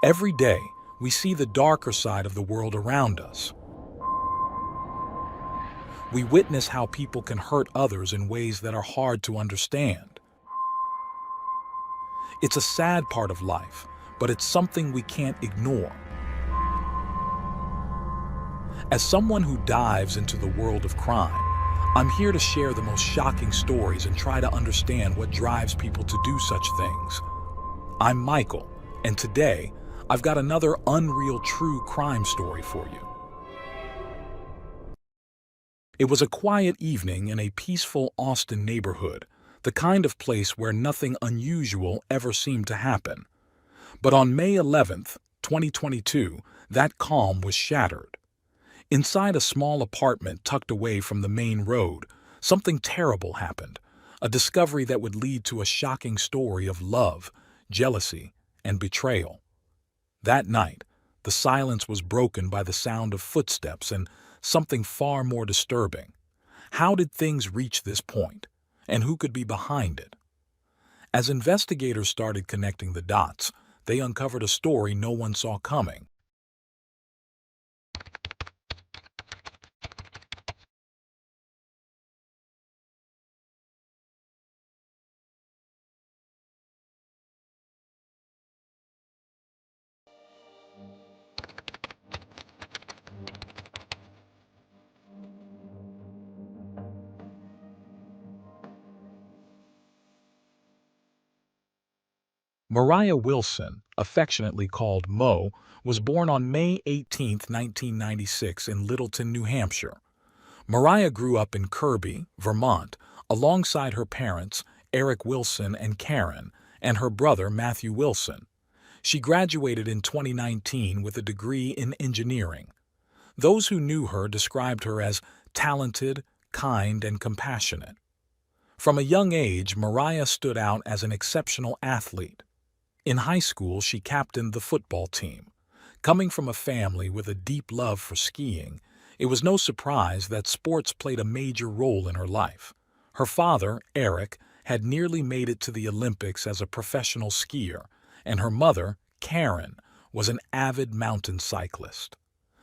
Every day, we see the darker side of the world around us. We witness how people can hurt others in ways that are hard to understand. It's a sad part of life, but it's something we can't ignore. As someone who dives into the world of crime, I'm here to share the most shocking stories and try to understand what drives people to do such things. I'm Michael, and today, I've got another unreal true crime story for you. It was a quiet evening in a peaceful Austin neighborhood, the kind of place where nothing unusual ever seemed to happen. But on May 11th, 2022, that calm was shattered. Inside a small apartment tucked away from the main road, something terrible happened, a discovery that would lead to a shocking story of love, jealousy, and betrayal. That night, the silence was broken by the sound of footsteps and something far more disturbing. How did things reach this point, and who could be behind it? As investigators started connecting the dots, they uncovered a story no one saw coming. Mariah Wilson, affectionately called Mo, was born on May 18, 1996 in Littleton, New Hampshire. Mariah grew up in Kirby, Vermont, alongside her parents, Eric Wilson and Karen, and her brother, Matthew Wilson. She graduated in 2019 with a degree in engineering. Those who knew her described her as talented, kind, and compassionate. From a young age, Mariah stood out as an exceptional athlete. In high school, she captained the football team. Coming from a family with a deep love for skiing, it was no surprise that sports played a major role in her life. Her father, Eric, had nearly made it to the Olympics as a professional skier, and her mother, Karen, was an avid mountain cyclist.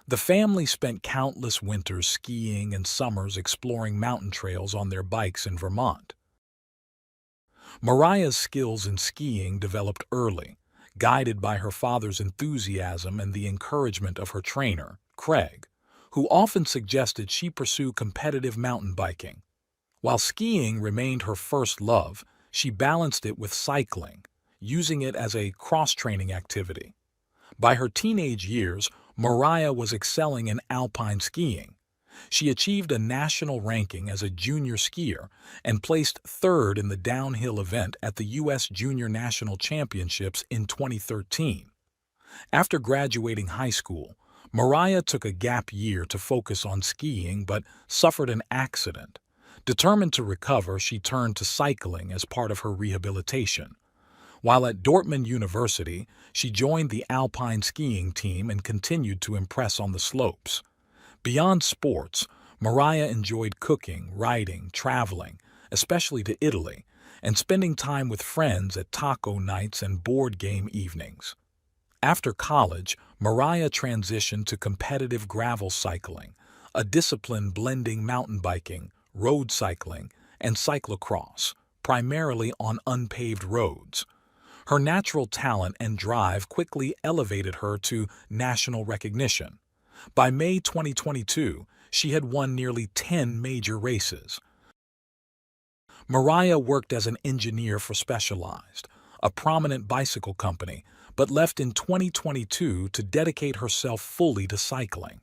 The family spent countless winters skiing and summers exploring mountain trails on their bikes in Vermont. Mariah's skills in skiing developed early, guided by her father's enthusiasm and the encouragement of her trainer, Craig, who often suggested she pursue competitive mountain biking. While skiing remained her first love, she balanced it with cycling, using it as a cross-training activity. By her teenage years, Mariah was excelling in alpine skiing. She achieved a national ranking as a junior skier and placed third in the downhill event at the U.S. Junior National Championships in 2013. After graduating high school, Mariah took a gap year to focus on skiing but suffered an accident. Determined to recover, she turned to cycling as part of her rehabilitation. While at Dortmund University, she joined the alpine skiing team and continued to impress on the slopes. Beyond sports, Mariah enjoyed cooking, writing, traveling, especially to Italy, and spending time with friends at taco nights and board game evenings. After college, Mariah transitioned to competitive gravel cycling, a discipline blending mountain biking, road cycling, and cyclocross, primarily on unpaved roads. Her natural talent and drive quickly elevated her to national recognition. By May 2022, she had won nearly 10 major races. Mariah worked as an engineer for Specialized, a prominent bicycle company, but left in 2022 to dedicate herself fully to cycling.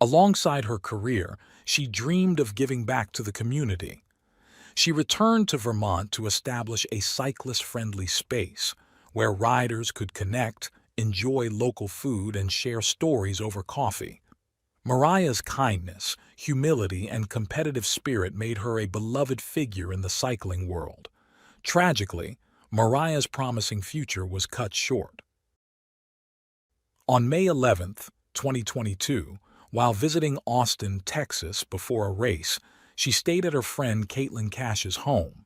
Alongside her career, she dreamed of giving back to the community. She returned to Vermont to establish a cyclist-friendly space where riders could connect, enjoy local food, and share stories over coffee. Mariah's kindness, humility, and competitive spirit made her a beloved figure in the cycling world. Tragically, Mariah's promising future was cut short. On May 11th, 2022, while visiting Austin, Texas before a race, she stayed at her friend Caitlin Cash's home.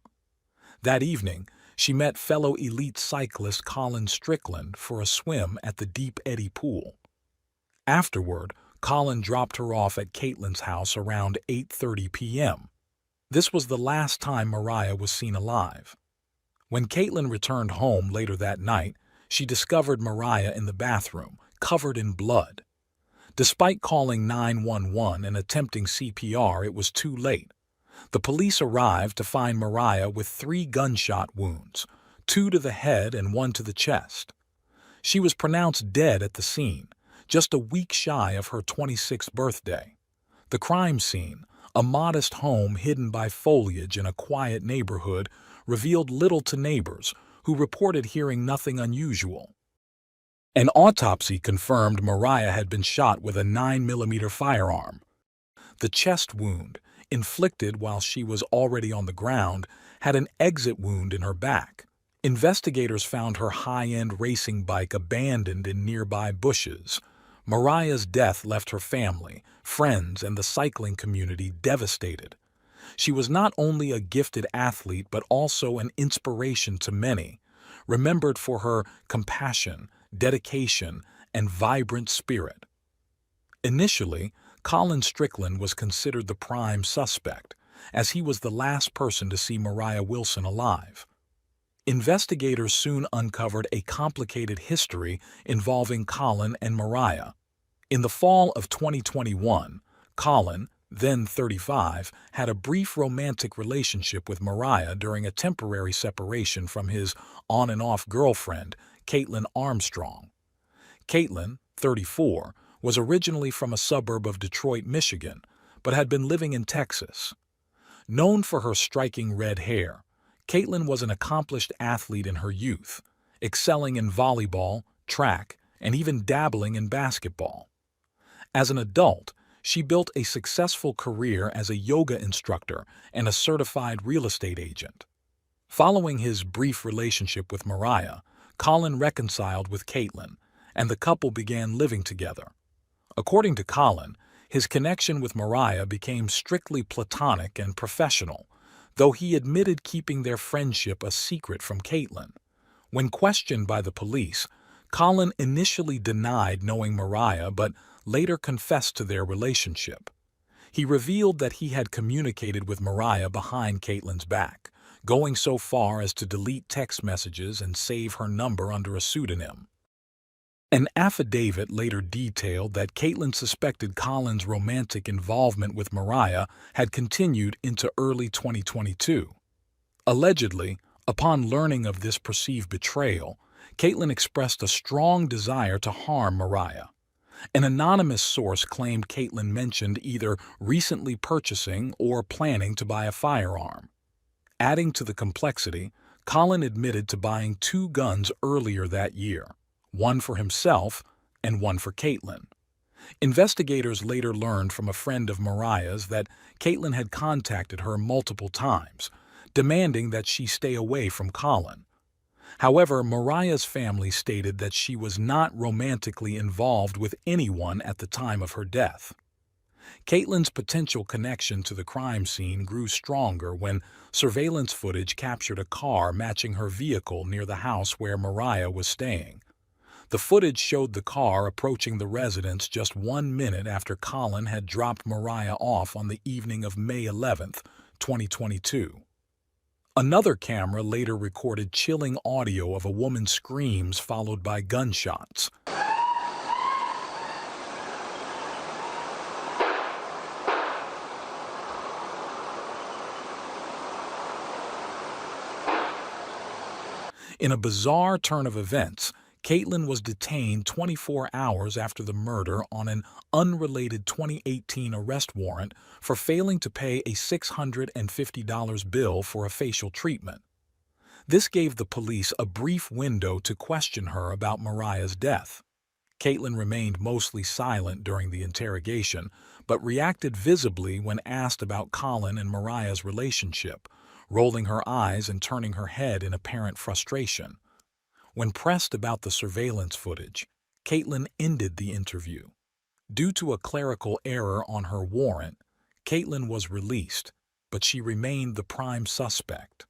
That evening, she met fellow elite cyclist Colin Strickland for a swim at the Deep Eddy Pool. Afterward, Colin dropped her off at Caitlin's house around 8:30 p.m. This was the last time Mariah was seen alive. When Caitlin returned home later that night, she discovered Mariah in the bathroom, covered in blood. Despite calling 911 and attempting CPR, it was too late. The police arrived to find Mariah with 3 gunshot wounds, 2 to the head and 1 to the chest. She was pronounced dead at the scene, just a week shy of her 26th birthday. The crime scene, a modest home hidden by foliage in a quiet neighborhood, revealed little to neighbors, who reported hearing nothing unusual. An autopsy confirmed Mariah had been shot with a 9mm firearm. The chest wound, inflicted while she was already on the ground, had an exit wound in her back. Investigators found her high-end racing bike abandoned in nearby bushes. Mariah's death left her family, friends, and the cycling community devastated. She was not only a gifted athlete but also an inspiration to many, remembered for her compassion, dedication, and vibrant spirit. Initially, Colin Strickland was considered the prime suspect, as he was the last person to see Mariah Wilson alive. Investigators soon uncovered a complicated history involving Colin and Mariah. In the fall of 2021, Colin, then 35, had a brief romantic relationship with Mariah during a temporary separation from his on-and-off girlfriend, Caitlin Armstrong. Caitlin, 34, was originally from a suburb of Detroit, Michigan, but had been living in Texas. Known for her striking red hair, Caitlin was an accomplished athlete in her youth, excelling in volleyball, track, and even dabbling in basketball. As an adult, she built a successful career as a yoga instructor and a certified real estate agent. Following his brief relationship with Mariah, Colin reconciled with Caitlin, and the couple began living together. According to Colin, his connection with Mariah became strictly platonic and professional, though he admitted keeping their friendship a secret from Caitlin. When questioned by the police, Colin initially denied knowing Mariah but later confessed to their relationship. He revealed that he had communicated with Mariah behind Caitlin's back, going so far as to delete text messages and save her number under a pseudonym. An affidavit later detailed that Caitlin suspected Colin's romantic involvement with Mariah had continued into early 2022. Allegedly, upon learning of this perceived betrayal, Caitlin expressed a strong desire to harm Mariah. An anonymous source claimed Caitlin mentioned either recently purchasing or planning to buy a firearm. Adding to the complexity, Colin admitted to buying 2 guns earlier that year, one for himself and one for Caitlin. Investigators later learned from a friend of Mariah's that Caitlin had contacted her multiple times, demanding that she stay away from Colin. However, Mariah's family stated that she was not romantically involved with anyone at the time of her death. Caitlin's potential connection to the crime scene grew stronger when surveillance footage captured a car matching her vehicle near the house where Mariah was staying. The footage showed the car approaching the residence just 1 minute after Colin had dropped Mariah off on the evening of May 11, 2022. Another camera later recorded chilling audio of a woman's screams followed by gunshots. In a bizarre turn of events, Caitlin was detained 24 hours after the murder on an unrelated 2018 arrest warrant for failing to pay a $650 bill for a facial treatment. This gave the police a brief window to question her about Mariah's death. Caitlin remained mostly silent during the interrogation, but reacted visibly when asked about Colin and Mariah's relationship, rolling her eyes and turning her head in apparent frustration. When pressed about the surveillance footage, Caitlin ended the interview. Due to a clerical error on her warrant, Caitlin was released, but she remained the prime suspect.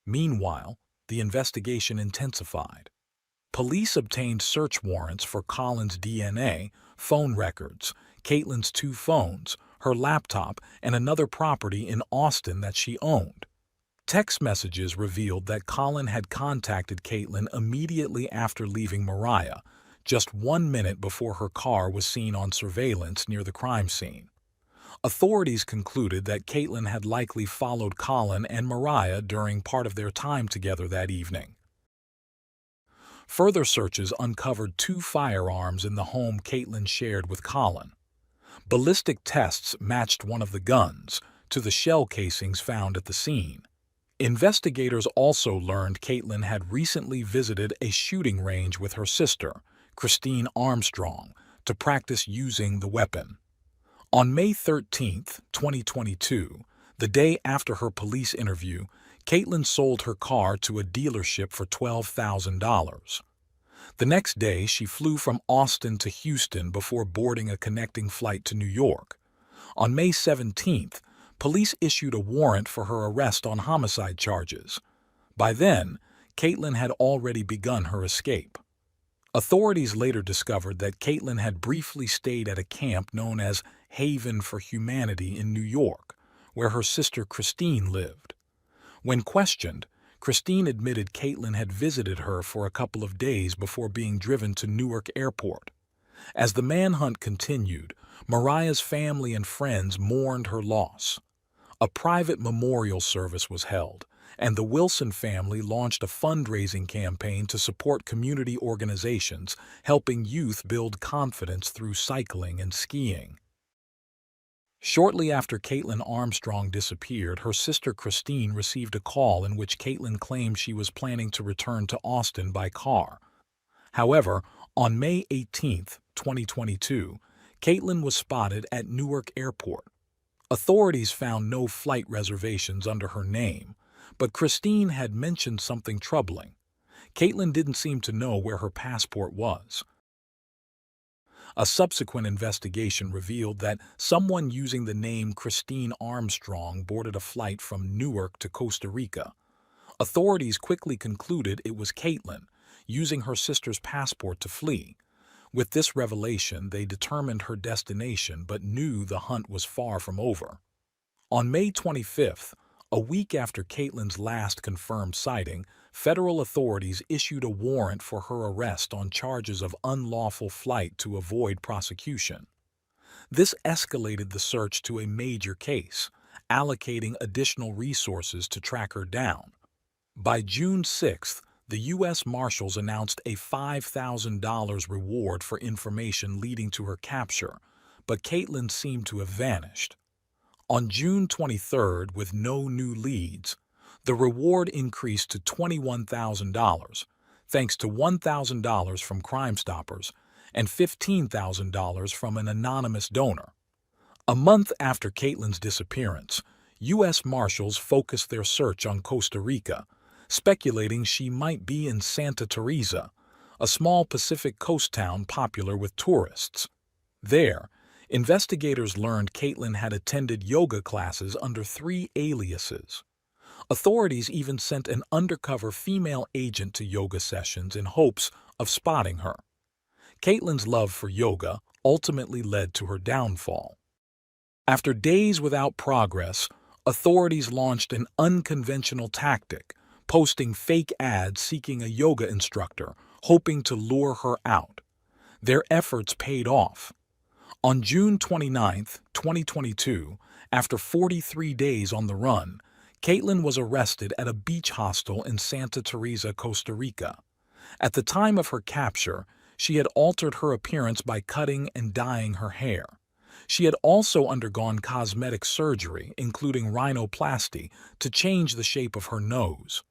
Meanwhile, the investigation intensified. Police obtained search warrants for Colin's DNA, phone records, Caitlin's 2 phones, her laptop, and another property in Austin that she owned. Text messages revealed that Colin had contacted Caitlin immediately after leaving Moriah, just 1 minute before her car was seen on surveillance near the crime scene. Authorities concluded that Caitlin had likely followed Colin and Moriah during part of their time together that evening. Further searches uncovered 2 firearms in the home Caitlin shared with Colin. Ballistic tests matched one of the guns to the shell casings found at the scene. Investigators also learned Caitlin had recently visited a shooting range with her sister, Christine Armstrong, to practice using the weapon. On May 13, 2022, the day after her police interview, Caitlin sold her car to a dealership for $12,000. The next day, she flew from Austin to Houston before boarding a connecting flight to New York. On May 17, police issued a warrant for her arrest on homicide charges. By then, Caitlin had already begun her escape. Authorities later discovered that Caitlin had briefly stayed at a camp known as Haven for Humanity in New York, where her sister Christine lived. When questioned, Christine admitted Caitlin had visited her for a couple of days before being driven to Newark Airport. As the manhunt continued, Moriah's family and friends mourned her loss. A private memorial service was held, and the Wilson family launched a fundraising campaign to support community organizations helping youth build confidence through cycling and skiing. Shortly after Caitlin Armstrong disappeared, her sister Christine received a call in which Caitlin claimed she was planning to return to Austin by car. However, on May 18, 2022, Caitlin was spotted at Newark Airport. Authorities found no flight reservations under her name, but Christine had mentioned something troubling. Caitlin didn't seem to know where her passport was. A subsequent investigation revealed that someone using the name Christine Armstrong boarded a flight from Newark to Costa Rica. Authorities quickly concluded it was Caitlin, using her sister's passport to flee. With this revelation, they determined her destination but knew the hunt was far from over. On May 25th, a week after Caitlin's last confirmed sighting, federal authorities issued a warrant for her arrest on charges of unlawful flight to avoid prosecution. This escalated the search to a major case, allocating additional resources to track her down. By June 6th, the U.S. Marshals announced a $5,000 reward for information leading to her capture, but Caitlin seemed to have vanished. On June 23rd, with no new leads, the reward increased to $21,000, thanks to $1,000 from Crime Stoppers and $15,000 from an anonymous donor. A month after Caitlin's disappearance, U.S. Marshals focused their search on Costa Rica, speculating she might be in Santa Teresa, a small Pacific coast town popular with tourists. There, investigators learned Caitlin had attended yoga classes under 3 aliases. Authorities even sent an undercover female agent to yoga sessions in hopes of spotting her. Caitlin's love for yoga ultimately led to her downfall. After days without progress, authorities launched an unconventional tactic, posting fake ads seeking a yoga instructor, hoping to lure her out. Their efforts paid off. On June 29, 2022, after 43 days on the run, Caitlin was arrested at a beach hostel in Santa Teresa, Costa Rica. At the time of her capture, she had altered her appearance by cutting and dyeing her hair. She had also undergone cosmetic surgery, including rhinoplasty, to change the shape of her nose.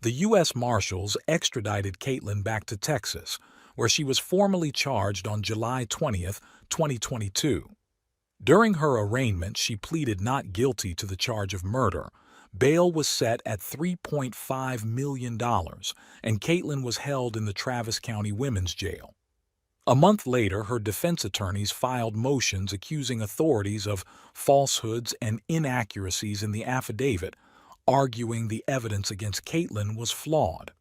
The U.S. Marshals extradited Caitlin back to Texas, where she was formally charged on July 20, 2022. During her arraignment, she pleaded not guilty to the charge of murder. Bail was set at $3.5 million, and Caitlin was held in the Travis County Women's Jail. A month later, her defense attorneys filed motions accusing authorities of falsehoods and inaccuracies in the affidavit, arguing the evidence against Caitlin was flawed.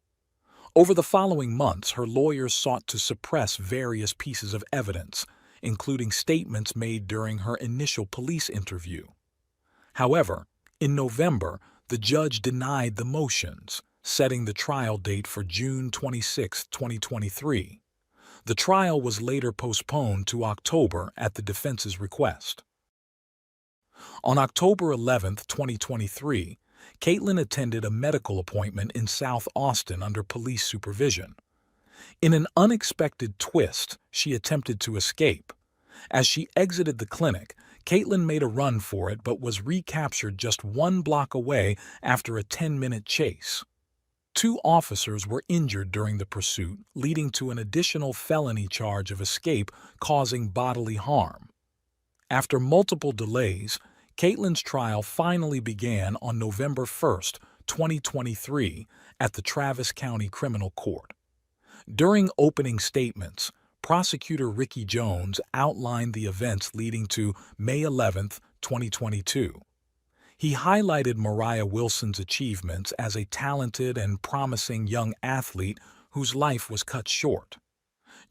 Over the following months, her lawyers sought to suppress various pieces of evidence, including statements made during her initial police interview. However, in November, the judge denied the motions, setting the trial date for June 26, 2023. The trial was later postponed to October at the defense's request. On October 11, 2023, Caitlin attended a medical appointment in South Austin under police supervision. In an unexpected twist, she attempted to escape. As she exited the clinic, Caitlin made a run for it but was recaptured just 1 block away after a 10-minute chase. 2 officers were injured during the pursuit, leading to an additional felony charge of escape causing bodily harm. After multiple delays, Caitlin's trial finally began on November 1, 2023, at the Travis County Criminal Court. During opening statements, Prosecutor Ricky Jones outlined the events leading to May 11, 2022. He highlighted Moriah Wilson's achievements as a talented and promising young athlete whose life was cut short.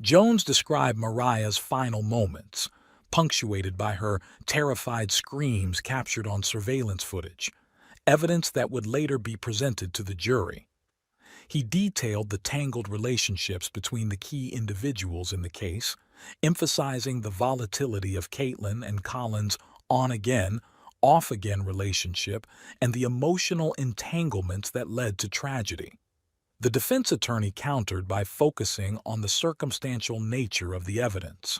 Jones described Moriah's final moments, punctuated by her terrified screams captured on surveillance footage, evidence that would later be presented to the jury. He detailed the tangled relationships between the key individuals in the case, emphasizing the volatility of Caitlin and Colin's on-again, off-again relationship and the emotional entanglements that led to tragedy. The defense attorney countered by focusing on the circumstantial nature of the evidence.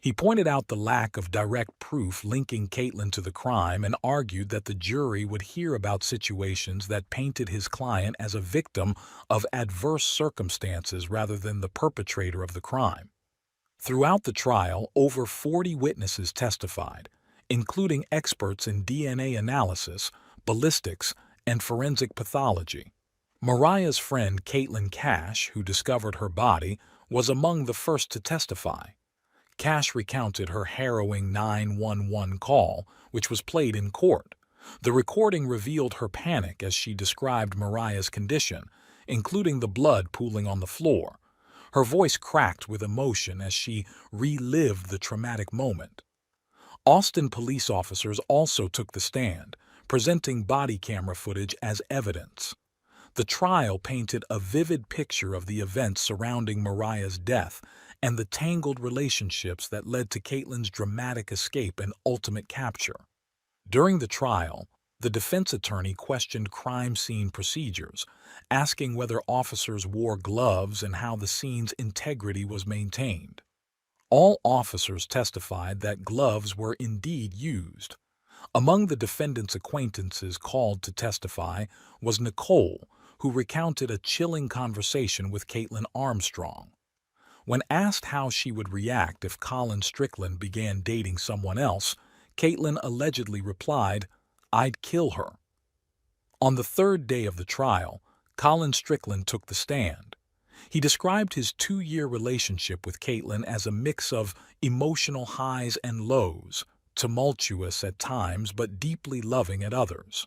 He pointed out the lack of direct proof linking Caitlin to the crime and argued that the jury would hear about situations that painted his client as a victim of adverse circumstances rather than the perpetrator of the crime. Throughout the trial, over 40 witnesses testified, including experts in DNA analysis, ballistics, and forensic pathology. Moriah's friend Caitlin Cash, who discovered her body, was among the first to testify. Cash recounted her harrowing 911 call, which was played in court. The recording revealed her panic as she described Moriah's condition, including the blood pooling on the floor. Her voice cracked with emotion as she relived the traumatic moment. Austin police officers also took the stand, presenting body camera footage as evidence. The trial painted a vivid picture of the events surrounding Moriah's death and the tangled relationships that led to Caitlin's dramatic escape and ultimate capture. During the trial, the defense attorney questioned crime scene procedures, asking whether officers wore gloves and how the scene's integrity was maintained. All officers testified that gloves were indeed used. Among the defendant's acquaintances called to testify was Nicole, who recounted a chilling conversation with Caitlin Armstrong. When asked how she would react if Colin Strickland began dating someone else, Caitlin allegedly replied, "I'd kill her." On the 3rd day of the trial, Colin Strickland took the stand. He described his 2-year relationship with Caitlin as a mix of emotional highs and lows, tumultuous at times but deeply loving at others.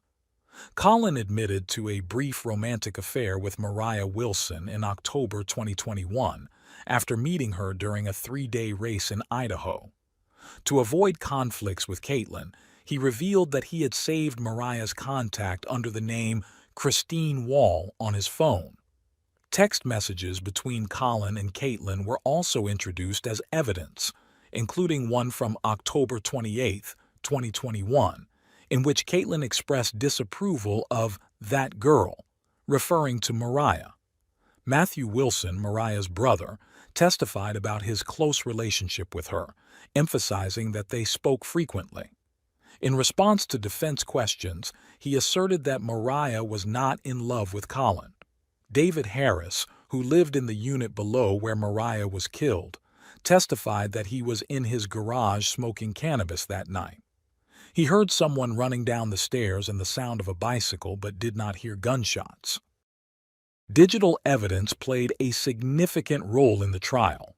Colin admitted to a brief romantic affair with Moriah Wilson in October 2021 after meeting her during a 3-day race in Idaho. To avoid conflicts with Caitlin, he revealed that he had saved Moriah's contact under the name Christine Wall on his phone. Text messages between Colin and Caitlin were also introduced as evidence, including one from October 28, 2021, in which Caitlin expressed disapproval of "that girl," referring to Moriah. Matthew Wilson, Moriah's brother, testified about his close relationship with her, emphasizing that they spoke frequently. In response to defense questions, he asserted that Moriah was not in love with Colin. David Harris, who lived in the unit below where Moriah was killed, testified that he was in his garage smoking cannabis that night. He heard someone running down the stairs and the sound of a bicycle but did not hear gunshots. Digital evidence played a significant role in the trial.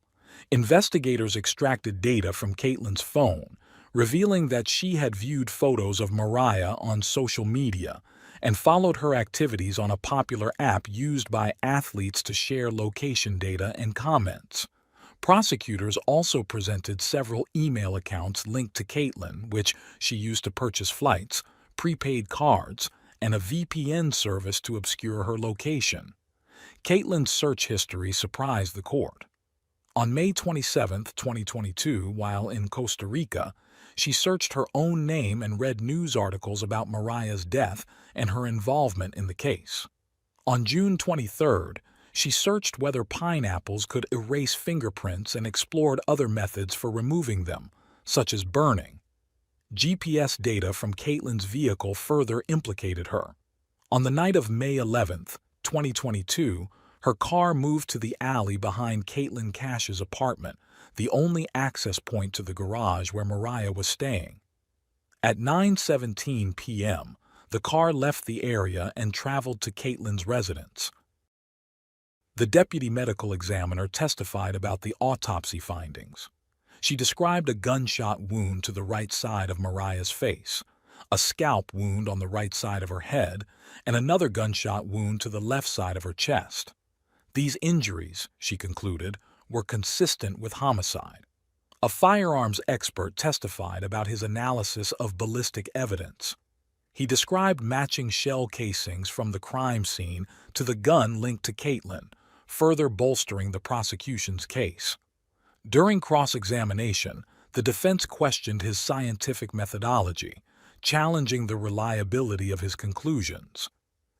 Investigators extracted data from Caitlin's phone, revealing that she had viewed photos of Moriah on social media and followed her activities on a popular app used by athletes to share location data and comments. Prosecutors also presented several email accounts linked to Caitlin, which she used to purchase flights, prepaid cards, and a VPN service to obscure her location. Caitlin's search history surprised the court. On May 27, 2022, while in Costa Rica, she searched her own name and read news articles about Mariah's death and her involvement in the case. On June 23, she searched whether pineapples could erase fingerprints and explored other methods for removing them, such as burning. GPS data from Caitlin's vehicle further implicated her. On the night of May 11, 2022, her car moved to the alley behind Caitlin Cash's apartment, the only access point to the garage where Mariah was staying. At 9:17 p.m., the car left the area and traveled to Caitlin's residence. The deputy medical examiner testified about the autopsy findings. She described a gunshot wound to the right side of Mariah's face, a scalp wound on the right side of her head, and another gunshot wound to the left side of her chest. These injuries, she concluded, were consistent with homicide. A firearms expert testified about his analysis of ballistic evidence. He described matching shell casings from the crime scene to the gun linked to Caitlin, further bolstering the prosecution's case. During cross-examination, the defense questioned his scientific methodology, challenging the reliability of his conclusions.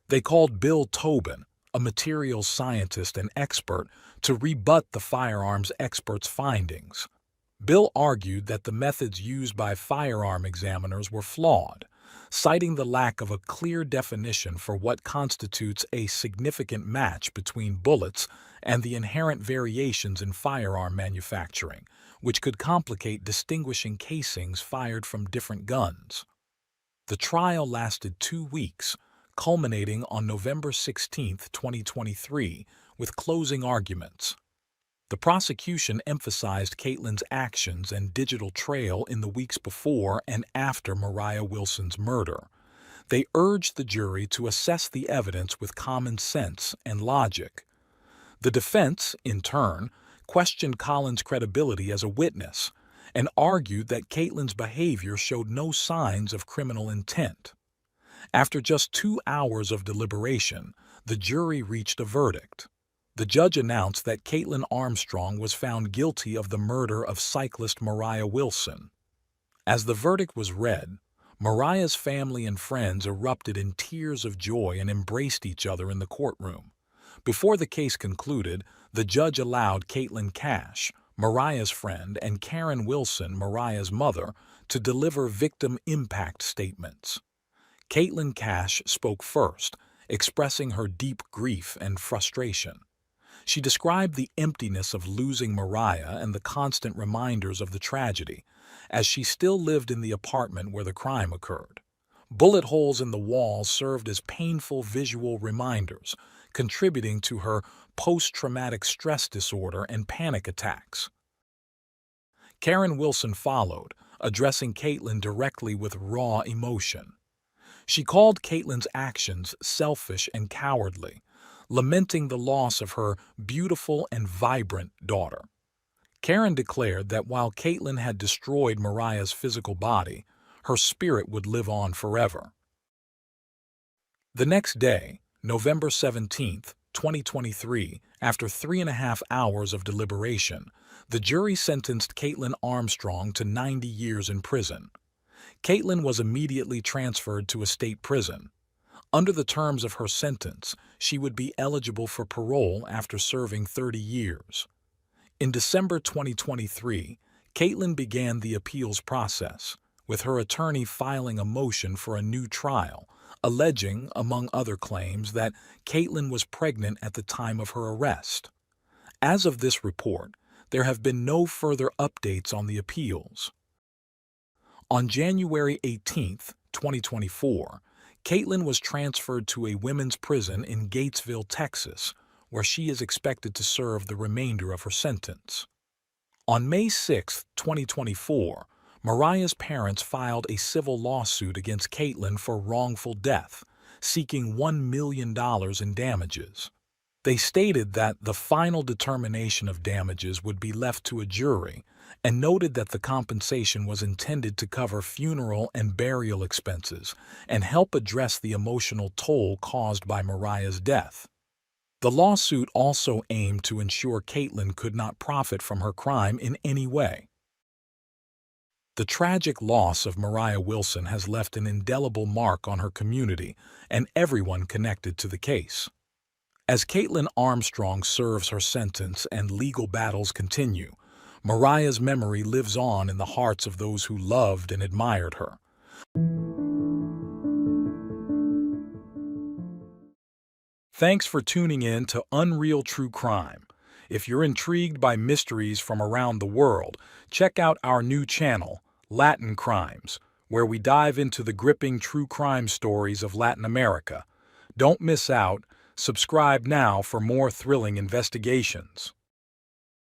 They called Bill Tobin, a materials scientist and expert, to rebut the firearms expert's findings. Bill argued that the methods used by firearm examiners were flawed, citing the lack of a clear definition for what constitutes a significant match between bullets and the inherent variations in firearm manufacturing, which could complicate distinguishing casings fired from different guns. The trial lasted 2 weeks, culminating on November 16, 2023, with closing arguments. The prosecution emphasized Caitlin's actions and digital trail in the weeks before and after Mariah Wilson's murder. They urged the jury to assess the evidence with common sense and logic. The defense, in turn, questioned Collins' credibility as a witness and argued that Caitlin's behavior showed no signs of criminal intent. After just 2 hours of deliberation, the jury reached a verdict. The judge announced that Caitlin Armstrong was found guilty of the murder of cyclist Mariah Wilson. As the verdict was read, Mariah's family and friends erupted in tears of joy and embraced each other in the courtroom. Before the case concluded, the judge allowed Caitlin Cash, Mariah's friend, and Karen Wilson, Mariah's mother, to deliver victim impact statements. Caitlin Cash spoke first, expressing her deep grief and frustration. She described the emptiness of losing Mariah and the constant reminders of the tragedy, as she still lived in the apartment where the crime occurred. Bullet holes in the walls served as painful visual reminders, contributing to her post-traumatic stress disorder and panic attacks. Karen Wilson followed, addressing Caitlin directly with raw emotion. She called Caitlin's actions selfish and cowardly, lamenting the loss of her beautiful and vibrant daughter. Karen declared that while Caitlin had destroyed Mariah's physical body, her spirit would live on forever. The next day, November 17, 2023, after 3.5 hours of deliberation, the jury sentenced Caitlin Armstrong to 90 years in prison. Caitlin was immediately transferred to a state prison. Under the terms of her sentence, she would be eligible for parole after serving 30 years. In December 2023, Caitlin began the appeals process, with her attorney filing a motion for a new trial, alleging, among other claims, that Caitlin was pregnant at the time of her arrest. As of this report, there have been no further updates on the appeals. On January 18, 2024, Caitlin was transferred to a women's prison in Gatesville, Texas, where she is expected to serve the remainder of her sentence. On May 6, 2024, Mariah's parents filed a civil lawsuit against Caitlin for wrongful death, seeking $1 million in damages. They stated that the final determination of damages would be left to a jury and noted that the compensation was intended to cover funeral and burial expenses and help address the emotional toll caused by Mariah's death. The lawsuit also aimed to ensure Caitlyn could not profit from her crime in any way. The tragic loss of Mariah Wilson has left an indelible mark on her community and everyone connected to the case. As Caitlyn Armstrong serves her sentence and legal battles continue, Mariah's memory lives on in the hearts of those who loved and admired her. Thanks for tuning in to Unreal True Crime. If you're intrigued by mysteries from around the world, check out our new channel, Latin Crimes, where we dive into the gripping true crime stories of Latin America. Don't miss out. Subscribe now for more thrilling investigations.